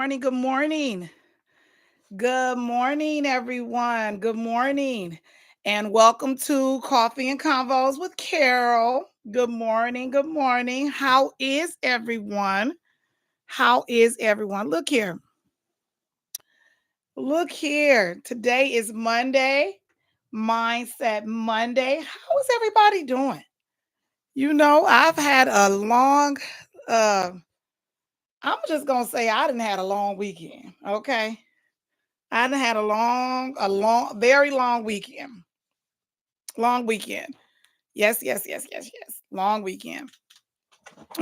Morning, good morning. Good morning, everyone. Good morning. And welcome to Coffee and Convos with Carol. Good morning. Good morning. How is everyone? How is everyone? Look here. Look here. Today is Monday, Mindset Monday. How is everybody doing? I've had a long I'm just gonna say I didn't had a long weekend. Okay. I done had very long weekend. Long weekend. Yes, yes, yes, yes, yes. Long weekend.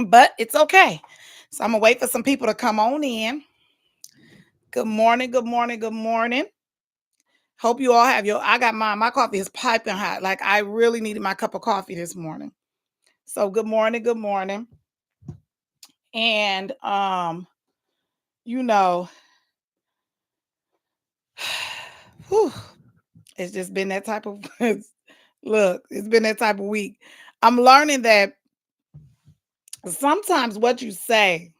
But it's okay. So I'm gonna wait for some people to come on in. Good morning, good morning, good morning. Hope you all have I got my coffee is piping hot. Like I really needed my cup of coffee this morning. So good morning, good morning. And you know, whew, it's just been that type of look, it's been that type of week. I'm learning that sometimes what you say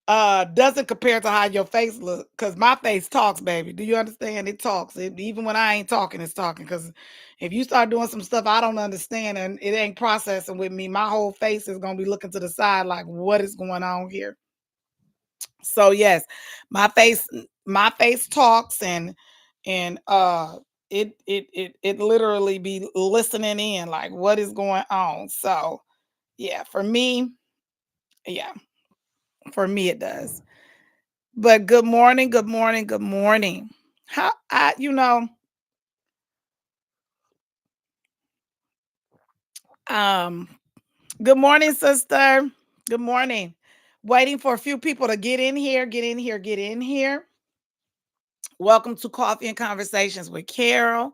doesn't compare to how your face look, because my face talks, baby. Do you understand? It talks. Even when I ain't talking, it's talking. Because if you start doing some stuff I don't understand and it ain't processing with me, my whole face is gonna be looking to the side like, what is going on here? So yes, my face talks, and it literally be listening in like what is going on. So yeah, yeah, for me it does. But good morning, good morning, good morning. How I you know, um Good morning, sister. Good morning. Waiting for a few people to get in here, get in here, get in here. Welcome to Coffee and Conversations with Carol.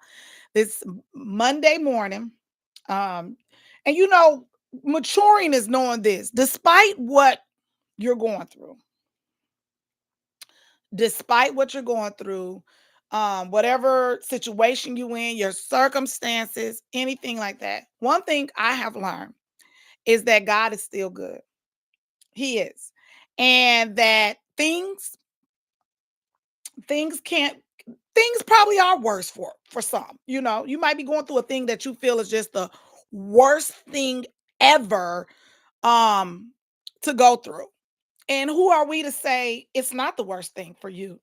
This Monday morning. Um and maturing is knowing this. Despite what you're going through, whatever situation you in, your circumstances, anything like that. One thing I have learned is that God is still good. He is. And that things can't things probably are worse for some. You might be going through a thing that you feel is just the worst thing ever um to go through. And who are we to say it's not the worst thing for you?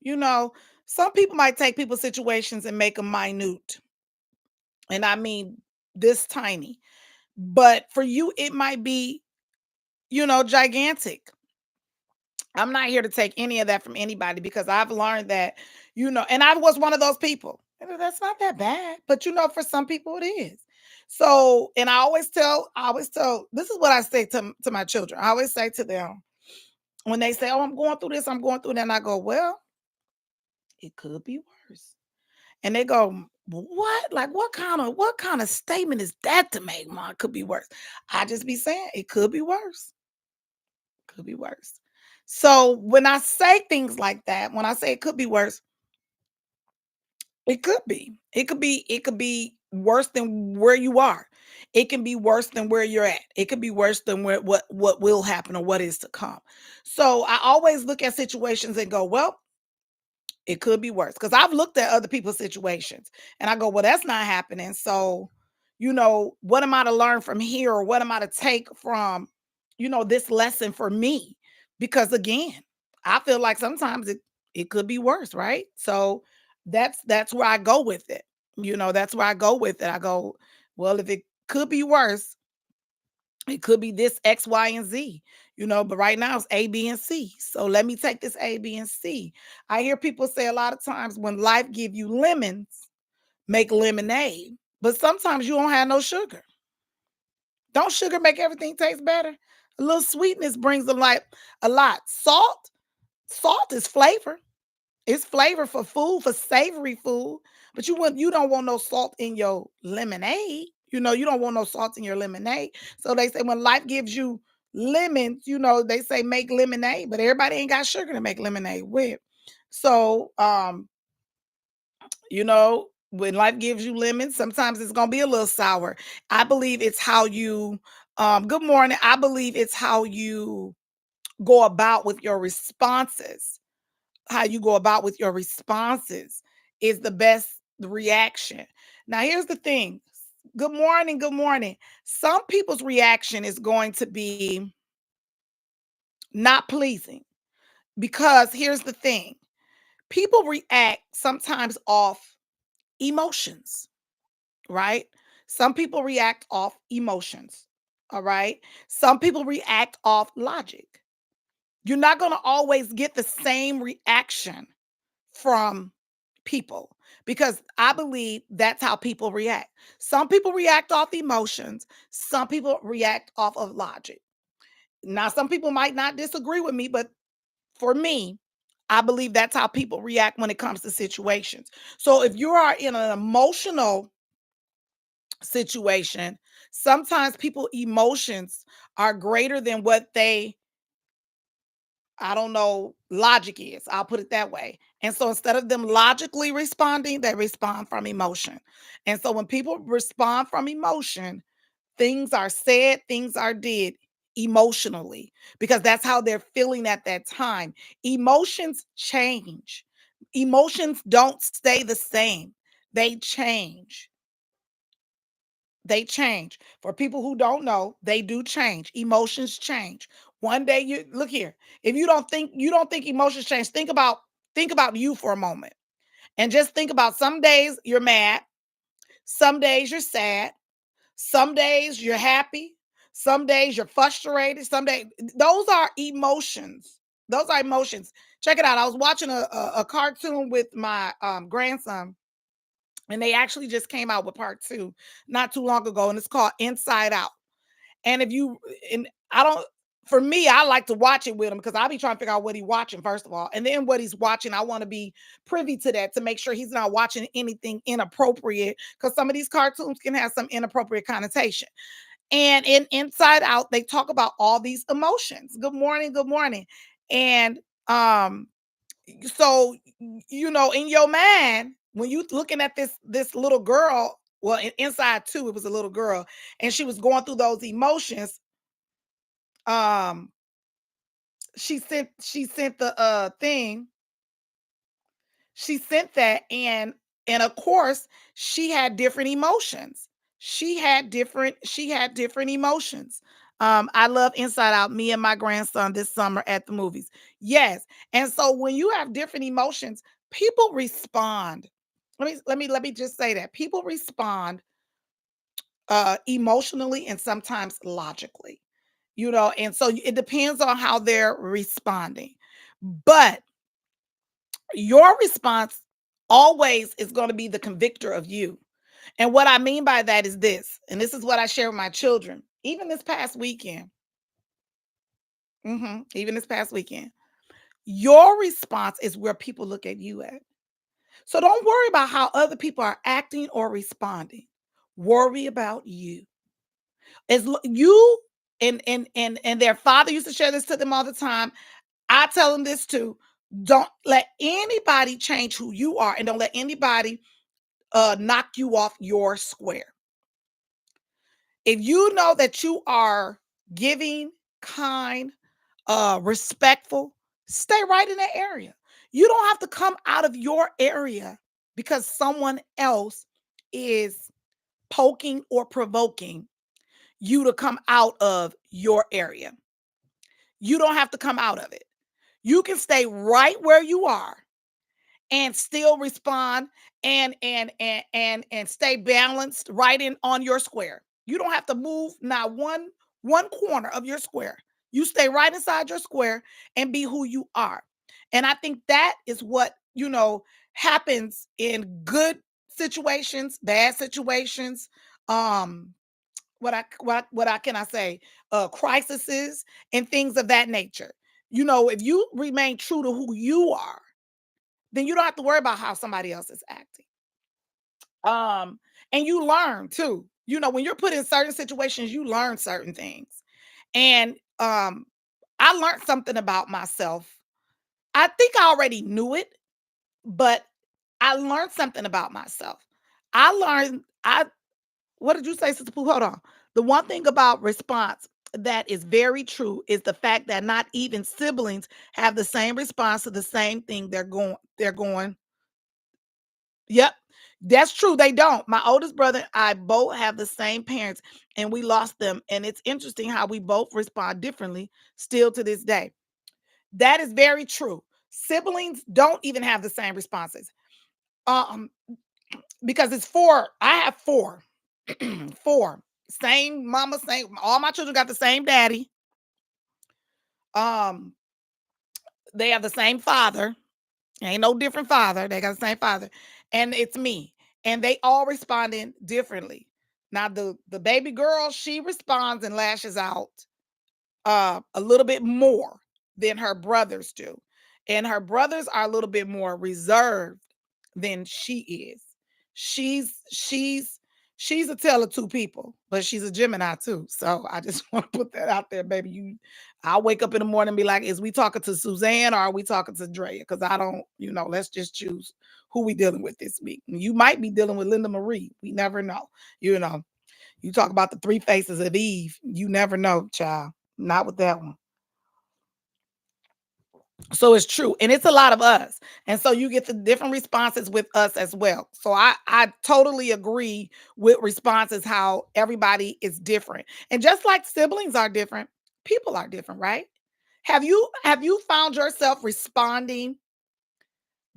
Some people might take people's situations and make them minute. And I mean this tiny. But for you, it might be, gigantic. I'm not here to take any of that from anybody because I've learned that, and I was one of those people. That's not that bad. But for some people it is. So, and I always tell, this is what I say to my children. I always say to them when they say, "Oh, I'm going through this, I'm going through that," and I go, "Well, it could be worse." And they go, "What? Like what kind of statement is that to make, Mom? It could be worse." I just be saying it could be worse. Could be worse. So when I say things like that, when I say it could be worse, it could be. It could be worse than where you are. It can be worse than where you're at. It could be worse than what will happen or what is to come. So I always look at situations and go, well, it could be worse because I've looked at other people's situations and I go, well, that's not happening. So, what am I to learn from here or what am I to take from, this lesson for me? Because again, I feel like sometimes it could be worse, right? So that's where I go with it. That's where I go with it. I go, well, if it could be worse, it could be this X, Y, and Z, but right now it's A, B, and C. So let me take this A, B, and C. I hear people say a lot of times when life give you lemons, make lemonade. But sometimes you don't have no sugar. Don't sugar make everything taste better? A little sweetness brings a lot. Salt is flavor. It's flavor for food, for savory food, but you don't want no salt in your lemonade. You don't want no salt in your lemonade. So they say when life gives you lemons, they say make lemonade, but everybody ain't got sugar to make lemonade with. So when life gives you lemons, sometimes it's gonna be a little sour. I believe it's how you good morning. I believe it's how you go about with your responses, how you go about with your responses is the best reaction. Now, here's the thing. Good morning. Good morning. Some people's reaction is going to be not pleasing because here's the thing. People react sometimes off emotions, right? Some people react off emotions. All right. Some people react off logic. You're not going to always get the same reaction from people because I believe that's how people react. Some people react off emotions, some people react off of logic. Now, some people might not disagree with me, but for me, I believe that's how people react when it comes to situations. So if you are in an emotional situation, sometimes people emotions are greater than what they, I don't know, logic is. I'll put it that way. And so instead of them logically responding, they respond from emotion. And so when people respond from emotion, things are said, things are did emotionally because that's how they're feeling at that time. Emotions change. Emotions don't stay the same. They change. They change. For people who don't know, they do change. Emotions change. One day you look here. If you don't think emotions change, think about you for a moment. And just think about some days you're mad, some days you're sad, some days you're happy, some days you're frustrated, some days those are emotions. Those are emotions. Check it out. I was watching a cartoon with my grandson, and they actually just came out with part two not too long ago, and it's called Inside Out. And if you and I don't for me, I like to watch it with him because I'll be trying to figure out what he's watching, first of all. And then what he's watching, I want to be privy to that to make sure he's not watching anything inappropriate because some of these cartoons can have some inappropriate connotation. And in Inside Out, they talk about all these emotions. Good morning, good morning. And so in your mind, when you looking at this little girl, well, inside too, it was a little girl, and she was going through those emotions. um she sent the thing. She sent that, and of course she had different emotions. She had different emotions. I love Inside Out. Me and my grandson this summer at the movies. Yes. And so when you have different emotions, people respond. Let me just say that people respond emotionally and sometimes logically. And so it depends on how they're responding. But your response always is going to be the convictor of you. And what I mean by that is this, and this is what I share with my children, even this past weekend. Even this past weekend. Your response is where people look at you at. So don't worry about how other people are acting or responding. Worry about you. You and their father used to share this to them all the time. I tell them this too. Don't let anybody change who you are, and don't let anybody knock you off your square. If you know that you are giving, kind, respectful, stay right in that area. You don't have to come out of your area because someone else is poking or provoking you to come out of your area. You don't have to come out of it. You can stay right where you are and still respond and stay balanced right in on your square. You don't have to move not one corner of your square. You stay right inside your square and be who you are. And I think that is what, happens in good situations, bad situations, um what I can I say, crises and things of that nature. If you remain true to who you are, then you don't have to worry about how somebody else is acting. Um, and you learn too. When you're put in certain situations, you learn certain things. And I learned something about myself. I think I already knew it, but I learned something about myself. I learned I what did you say, Sister Pooh? Hold on. The one thing about response, that is very true is the fact that not even siblings have the same response to the same thing they're going. Yep. That's true. They don't. My oldest brother and I both have the same parents and we lost them. And it's interesting how we both respond differently still to this day. That is very true. Siblings don't even have the same responses. Um, because it's four. I have four. Four. Same mama, same all my children got the same daddy. Um, they have the same father. Ain't no different father. They got the same father. And it's me. And they all responding differently. Now the baby girl, she responds and lashes out a little bit more than her brothers do. And her brothers are a little bit more reserved than she is. She's a tale of two people, but she's a Gemini too. So I just want to put that out there, baby. I'll wake up in the morning and be like, is we talking to Suzanne or are we talking to Drea? Because I don't, let's just choose who we dealing with this week. You might be dealing with Linda Marie. We never know. You know, you talk about the three faces of Eve. You never know, child. Not with that one. So it's true. And it's a lot of us. And so you get the different responses with us as well. So I totally agree with responses how everybody is different. And just like siblings are different, people are different, right? Have you found yourself responding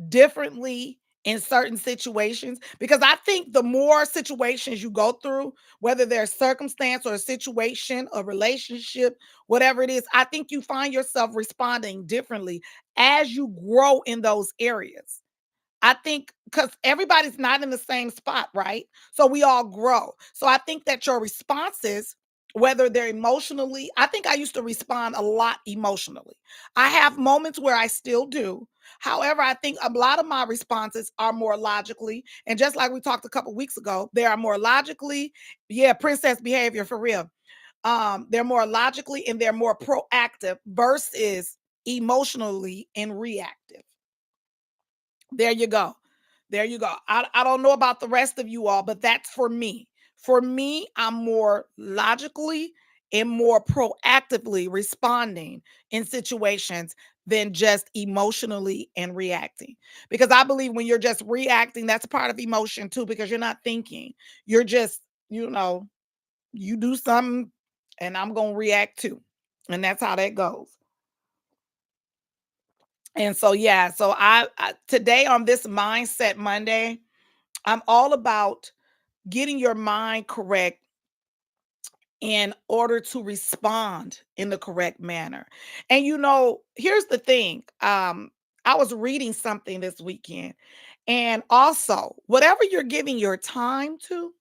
differently in certain situations? Because I think the more situations you go through, whether they're circumstance or a situation, a relationship, whatever it is, I think you find yourself responding differently as you grow in those areas. I think because everybody's not in the same spot, right? So we all grow. So I think that your responses, whether they're emotionally, I think I used to respond a lot emotionally. I have moments where I still do. However, I think a lot of my responses are more logically. And just like we talked a couple weeks ago, they are more logically, yeah, princess behavior for real. They're more logically and they're more proactive versus emotionally and reactive. There you go. There you go. I don't know about the rest of you all, but that's for me. For me, I'm more logically and more proactively responding in situations than just emotionally and reacting. Because I believe when you're just reacting, that's part of emotion too, because you're not thinking. You're just, you do something and I'm going to react too. And that's how that goes. And so, yeah, so I today on this Mindset Monday, I'm all about getting your mind correct in order to respond in the correct manner. And here's the thing. I was reading something this weekend, and also whatever you're giving your time to,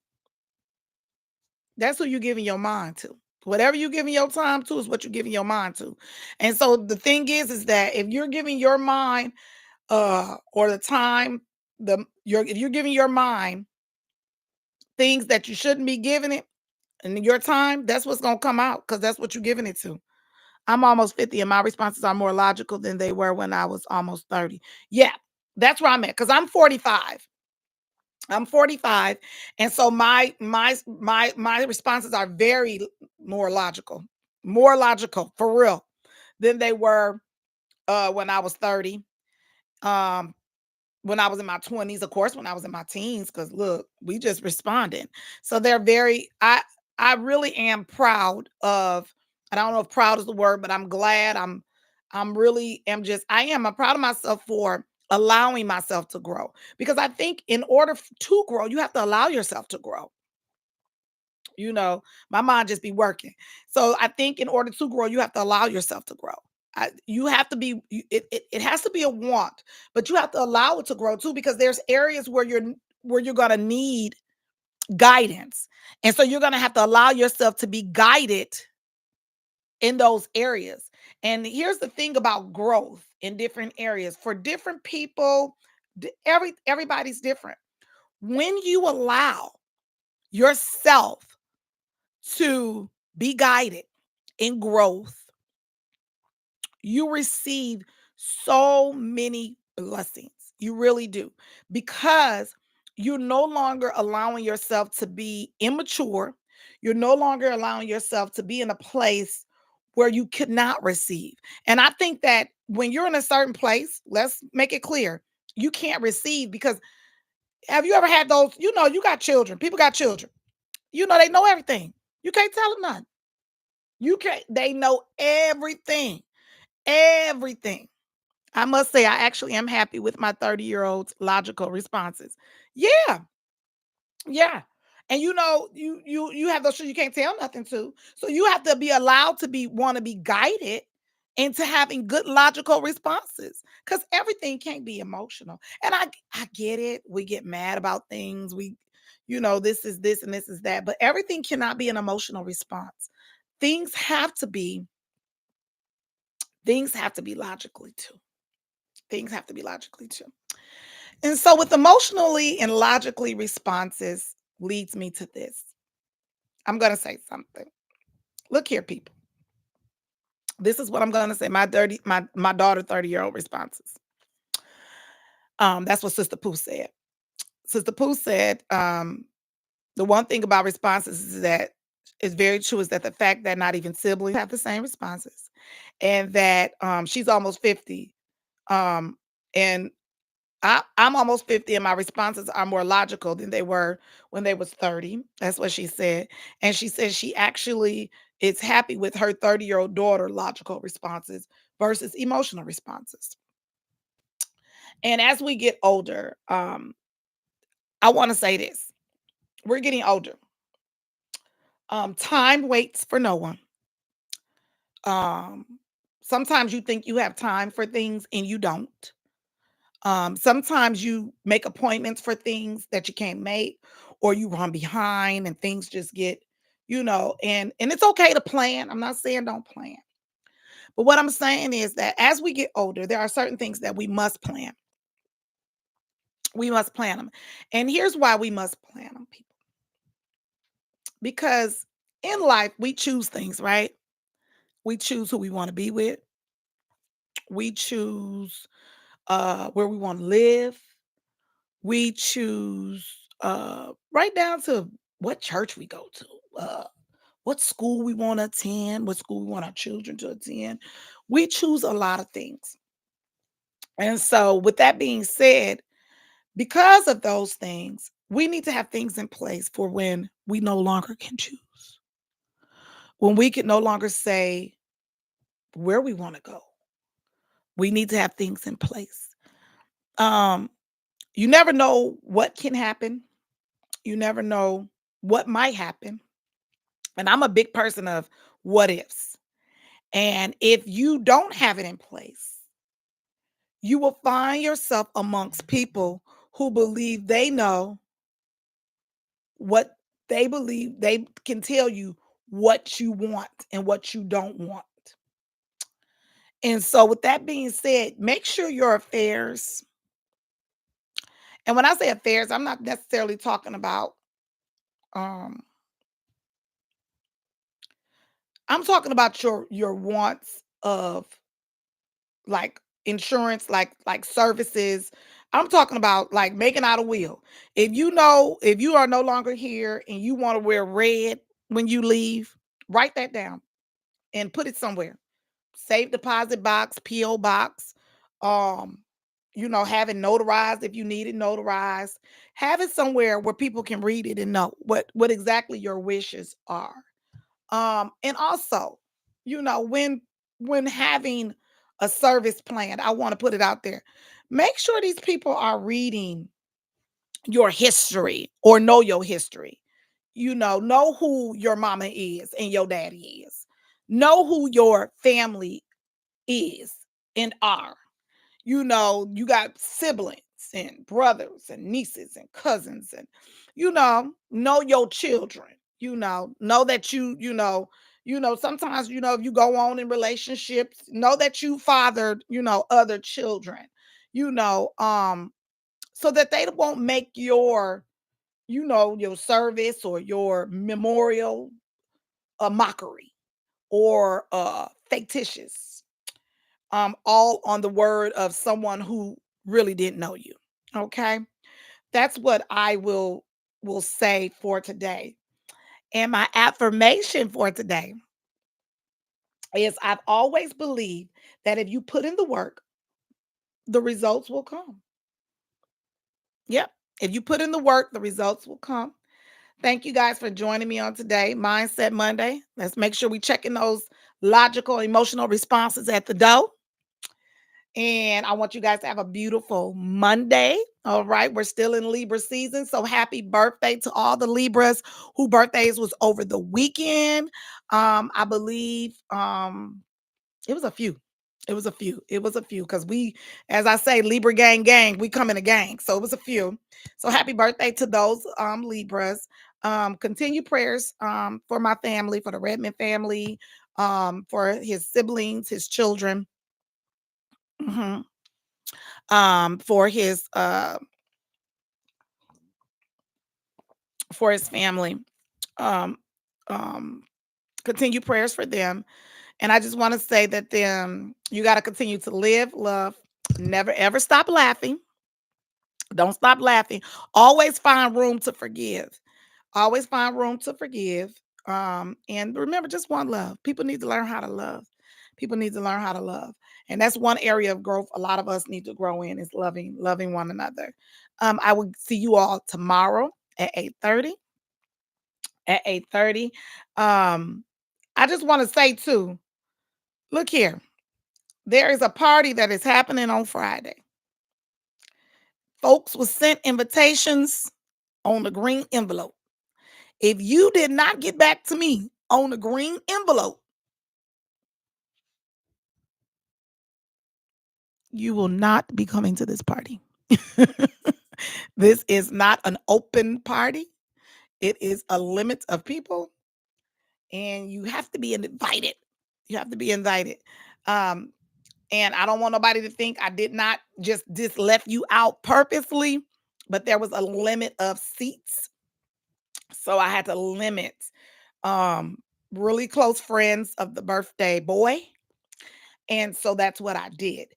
that's who you're giving your mind to. Whatever you're giving your time to is what you're giving your mind to. And so the thing is that if you're giving your mind or the time, if you're giving your mind things that you shouldn't be giving it and your time, that's what's gonna come out because that's what you're giving it to. I'm almost 50 and my responses are more logical than they were when I was almost 30. Yeah, that's where I'm at because I'm 45. I'm 45. And so my responses are very more logical for real than they were when I was 30. Um, when I was in my 20s, of course, when I was in my teens, because look, we just responded. So they're very, I really am proud of, and I don't know if proud is the word, but I'm glad I'm really am just, I'm proud of myself for allowing myself to grow. Because I think in order to grow, you have to allow yourself to grow. My mind just be working. So I think in order to grow, you have to allow yourself to grow. You have to be it has to be a want, but you have to allow it to grow too because there's areas where you're going to need guidance. And so you're going to have to allow yourself to be guided in those areas. And here's the thing about growth in different areas. For different people, everybody's different. When you allow yourself to be guided in growth, you receive so many blessings. You really do. Because you're no longer allowing yourself to be immature. You're no longer allowing yourself to be in a place where you could not receive. And I think that when you're in a certain place, let's make it clear, you can't receive because have you ever had those, you got children, people got children, they know everything. You can't tell them nothing. You can't, they know everything, everything. I must say, I actually am happy with my 30-year-old's logical responses. Yeah, yeah. And you have those you can't tell nothing to. So you have to be allowed to be want to be guided into having good logical responses. Because everything can't be emotional. And I get it. We get mad about things. This is this and this is that. But everything cannot be an emotional response. Things have to be, things have to be logically too. Things have to be logically too. And so with emotionally and logically responses leads me to this. I'm going to say something. Look here, people. This is what I'm going to say. My daughter 30-year-old responses. That's what Sister Pooh said. Sister Pooh said the one thing about responses is that it's very true is that the fact that not even siblings have the same responses and that she's almost 50 and I'm almost 50 and my responses are more logical than they were when they was 30. That's what she said. And she said she actually is happy with her 30-year-old daughter logical responses versus emotional responses. And as we get older, I want to say this. We're getting older. Time waits for no one. Um, Sometimes you think you have time for things and you don't. Sometimes you make appointments for things that you can't make, or you run behind and things just get, and it's okay to plan. I'm not saying don't plan. But what I'm saying is that as we get older, there are certain things that we must plan. We must plan them. And here's why we must plan them, people. Because in life, we choose things, right? We choose who we want to be with. We choose where we want to live. We choose right down to what church we go to, what school we want to attend, what school we want our children to attend. We choose a lot of things. And so, with that being said, because of those things, we need to have things in place for when we no longer can choose, when we can no longer say where we want to go. We need to have things in place. Um, you never know what can happen. You never know what might happen. And I'm a big person of what ifs. And if you don't have it in place, you will find yourself amongst people who believe they know what they believe they can tell you what you want and what you don't want. And so, with that being said, make sure your affairs, and when I say affairs, I'm not necessarily talking about, um, I'm talking about your wants of like insurance, like services. I'm talking about like making out a will. If you are no longer here and you want to wear red when you leave, write that down and put it somewhere. Safe deposit box, PO box. Um, have it notarized if you need it notarized. Have it somewhere where people can read it and know what exactly your wishes are. And also, when having a service plan, I want to put it out there. Make sure these people are reading your history or know your history. Know who your mama is and your daddy is. Know who your family is and are. You got siblings and brothers and nieces and cousins and know your children. Know that sometimes if you go on in relationships, know that you fathered, other children, you know, um, so that they won't make your service or your memorial a mockery or fictitious all on the word of someone who really didn't know you. Okay. That's what I will say for today. And my affirmation for today is I've always believed that if you put in the work, the results will come. Yep. If you put in the work, the results will come. Thank you guys for joining me on today, Mindset Monday. Let's make sure we checking those logical, emotional responses at the door. And I want you guys to have a beautiful Monday. All right. We're still in Libra season. So happy birthday to all the Libras who birthdays was over the weekend. I believe it was a few. It was a few. It was a few because we, as I say, Libra gang, we come in a gang. So it was a few. So happy birthday to those Libras. Continue prayers for my family, for the Redmond family, for his siblings, his children, mhm, for his family. Um, um, Continue prayers for them. And I just want to say that you got to continue to live, love, never ever stop laughing. Don't stop laughing. Always find room to forgive. Always find room to forgive. And remember, just one love. People need to learn how to love. People need to learn how to love. And that's one area of growth a lot of us need to grow in is loving one another. I will see you all tomorrow at 8:30. At 8:30. Um, I just want to say too, look here. There is a party that is happening on Friday. Folks was sent invitations on the green envelope. If you did not get back to me on the green envelope, you will not be coming to this party. This is not an open party. It is a limit of people, and you have to be invited. You have to be invited. Um, and I don't want nobody to think I did not just left you out purposely, but there was a limit of seats. So I had to limit um really close friends of the birthday boy. And so that's what I did.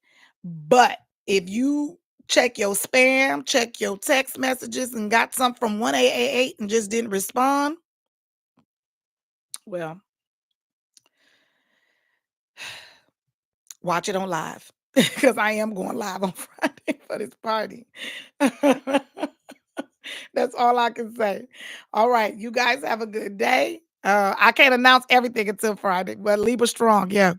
But if you check your spam, check your text messages and got some from 1888 and just didn't respond, well, watch it on live because I am going live on Friday for this party. That's all I can say. All right. You guys have a good day. I can't announce everything until Friday, but Libra strong. Yeah.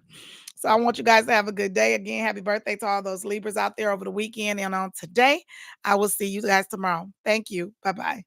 So I want you guys to have a good day. Again, happy birthday to all those Libras out there over the weekend and on today. I will see you guys tomorrow. Thank you. Bye bye.